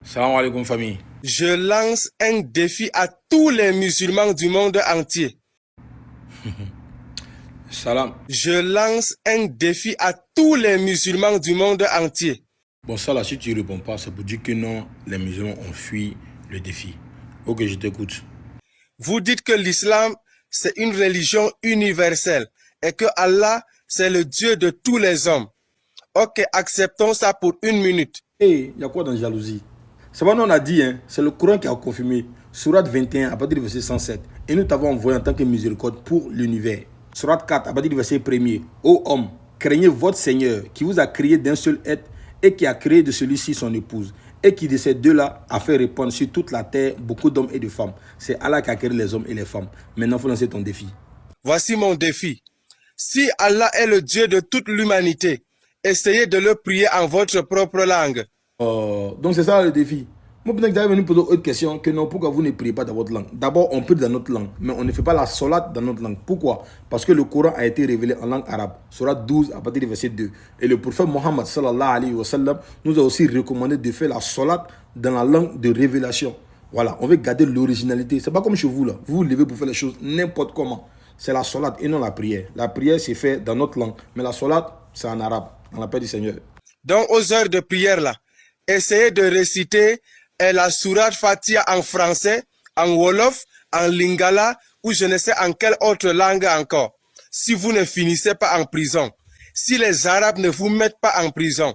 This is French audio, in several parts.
Salam alaikum famille. Je lance un défi à tous les musulmans du monde entier. Salam. Je lance un défi à tous les musulmans du monde entier. Bon, ça là, si tu ne réponds pas, c'est pour dire que non, les musulmans ont fui le défi. Ok, je t'écoute. Vous dites que l'islam, c'est une religion universelle et que Allah, c'est le Dieu de tous les hommes. Ok, acceptons ça pour une minute. Il y a quoi dans la jalousie? C'est pas nous on a dit, hein, c'est le Coran qui a confirmé. Sourate 21, à partir du verset 107. Et nous t'avons envoyé en tant que miséricorde pour l'univers. Sourate 4, à partir du verset 1er. Ô homme, craignez votre Seigneur qui vous a créé d'un seul être et qui a créé de celui-ci son épouse. Et qui de ces deux-là a fait répandre sur toute la terre beaucoup d'hommes et de femmes. C'est Allah qui a créé les hommes et les femmes. Maintenant, il faut lancer ton défi. Voici mon défi. Si Allah est le Dieu de toute l'humanité, essayez de le prier en votre propre langue. Donc c'est ça le défi. Moi, peut-être que j'avais venu poser autre question que non, pourquoi vous ne priez pas dans votre langue? D'abord, on prie dans notre langue, mais on ne fait pas la solat dans notre langue. Pourquoi? Parce que le Coran a été révélé en langue arabe, Surat 12 à partir du verset 2. Et le prophète Mohammed sallallahu alayhi wa sallam nous a aussi recommandé de faire la solat dans la langue de révélation. Voilà, on veut garder l'originalité. C'est pas comme chez vous là. Vous vous levez pour faire les choses n'importe comment. C'est la solat et non la prière. La prière c'est fait dans notre langue, mais la solat c'est en arabe, dans la paix du Seigneur. Donc aux heures de prière là, essayez de réciter la sourate Fatiha en français, en Wolof, en Lingala ou je ne sais en quelle autre langue encore. Si vous ne finissez pas en prison, si les Arabes ne vous mettent pas en prison.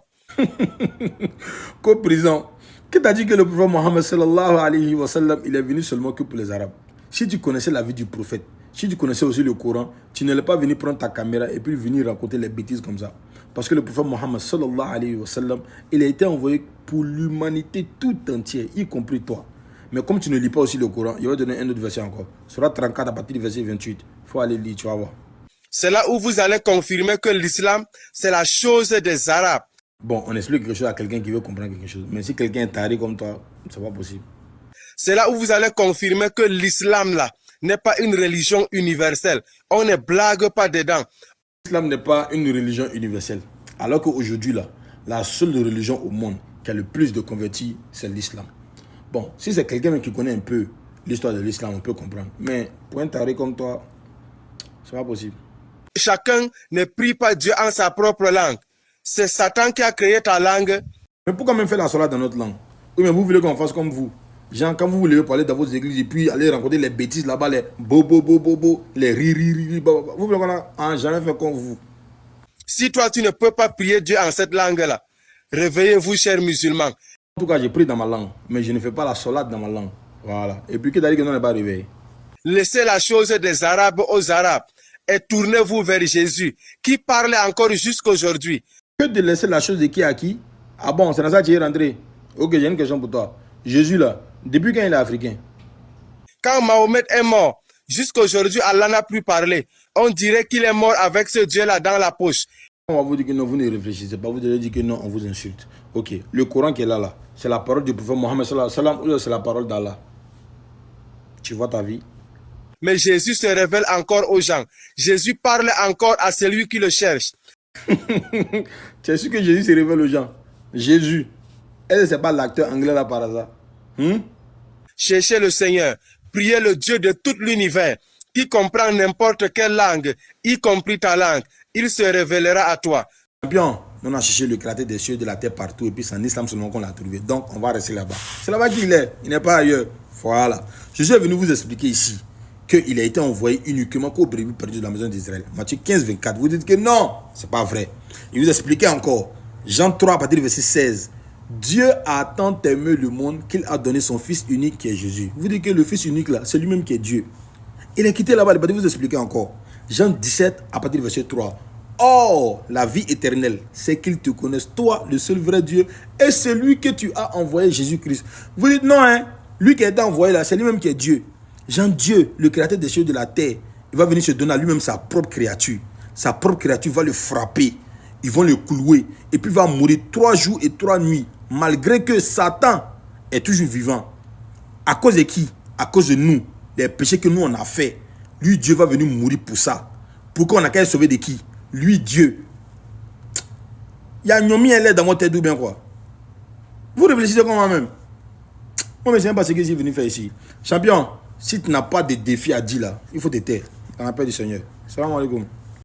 Qu'au prison? Qui t'a dit que le prophète Mohammed sallallahu alayhi wa sallam, il est venu seulement que pour les Arabes? Si tu connaissais la vie du prophète, si tu connaissais aussi le Coran, tu n'allais pas venir prendre ta caméra et puis venir raconter les bêtises comme ça. Parce que le prophète Mohammed sallallahu alayhi wa sallam, il a été envoyé pour l'humanité tout entière, y compris toi. Mais comme tu ne lis pas aussi le Coran, il va donner un autre verset encore. Surat 34 à partir du verset 28. Il faut aller lire, tu vas voir. C'est là où vous allez confirmer que l'islam, c'est la chose des Arabes. Bon, on explique quelque chose à quelqu'un qui veut comprendre quelque chose. Mais si quelqu'un est taré comme toi, c'est pas possible. C'est là où vous allez confirmer que l'islam là n'est pas une religion universelle. On ne blague pas dedans. L'islam n'est pas une religion universelle. Alors qu'aujourd'hui, là, la seule religion au monde qui a le plus de convertis, c'est l'islam. Bon, si c'est quelqu'un qui connaît un peu l'histoire de l'islam, on peut comprendre. Mais pour un taré comme toi, c'est pas possible. Chacun ne prie pas Dieu en sa propre langue. C'est Satan qui a créé ta langue. Mais pourquoi même faire la soirée dans notre langue? Oui, mais vous voulez qu'on fasse comme vous. Genre, quand vous voulez parler dans vos églises et puis aller rencontrer les bêtises là-bas, les bobo, les riri, vous voulez qu'on a jamais fait comme vous. Si toi, tu ne peux pas prier Dieu en cette langue-là, réveillez-vous, chers musulmans. En tout cas, j'ai pris dans ma langue, mais je ne fais pas la solade dans ma langue. Voilà. Et puis, qui t'a dit que non n'est pas réveillé? Laissez la chose des Arabes aux Arabes et tournez-vous vers Jésus, qui parle encore jusqu'aujourd'hui. Que de laisser la chose de qui à qui? Ah bon, c'est dans ça que tu es rentré. Ok, j'ai une question pour toi. Jésus là, depuis quand il est africain? Quand Mahomet est mort, jusqu'aujourd'hui, Allah n'a plus parlé. On dirait qu'il est mort avec ce Dieu-là dans la poche. On va vous dire que non, vous ne réfléchissez pas. Vous allez dire que non, on vous insulte. Ok, le Coran qui est là, c'est la parole du prophète Mohammed sallallahu alayhi wa sallam ou c'est la parole d'Allah? Tu vois ta vie? Mais Jésus se révèle encore aux gens. Jésus parle encore à celui qui le cherche. Tu es sûr que Jésus se révèle aux gens? Jésus. Est-ce que ce n'est pas l'acteur anglais là par hasard? Cherchez le Seigneur. Priez le Dieu de tout l'univers, qui comprend n'importe quelle langue, y compris ta langue. Il se révélera à toi. Champion, on a cherché le créateur des cieux et de la terre partout et puis c'est en islam seulement qu'on l'a trouvé. Donc on va rester là-bas. C'est là-bas qu'il est. Il n'est pas ailleurs. Voilà. Je suis venu vous expliquer ici qu'il a été envoyé uniquement qu'au brebis perdu de la maison d'Israël. Matthieu 15, 24. Vous dites que non, c'est pas vrai. Il vous explique encore. Jean 3, à partir du verset 16. Dieu a tant aimé le monde qu'il a donné son fils unique qui est Jésus. Vous dites que le fils unique là, c'est lui-même qui est Dieu. Il est quitté là-bas, il va vous expliquer encore. Jean 17, à partir du verset 3. Or, la vie éternelle, c'est qu'ils te connaissent, toi, le seul vrai Dieu, et celui que tu as envoyé, Jésus-Christ. Vous dites non, hein? Lui qui a été envoyé là, c'est lui-même qui est Dieu. Jean, Dieu, le créateur des cieux et de la terre, il va venir se donner à lui-même sa propre créature. Sa propre créature va le frapper. Ils vont le clouer. Et puis il va mourir 3 jours et 3 nuits. Malgré que Satan est toujours vivant. À cause de qui? À cause de nous. Des péchés que nous on a fait. Lui, Dieu va venir mourir pour ça. Pourquoi on a qu'à être sauvé de qui? Lui, Dieu. Il y a Nyomi elle est dans votre tête ou bien quoi? Vous réfléchissez comme moi-même. Moi, je ne sais pas ce que j'ai venu faire ici. Champion, si tu n'as pas de défi à dire là, il faut te taire. Dans la paix du Seigneur. Salam alaikum.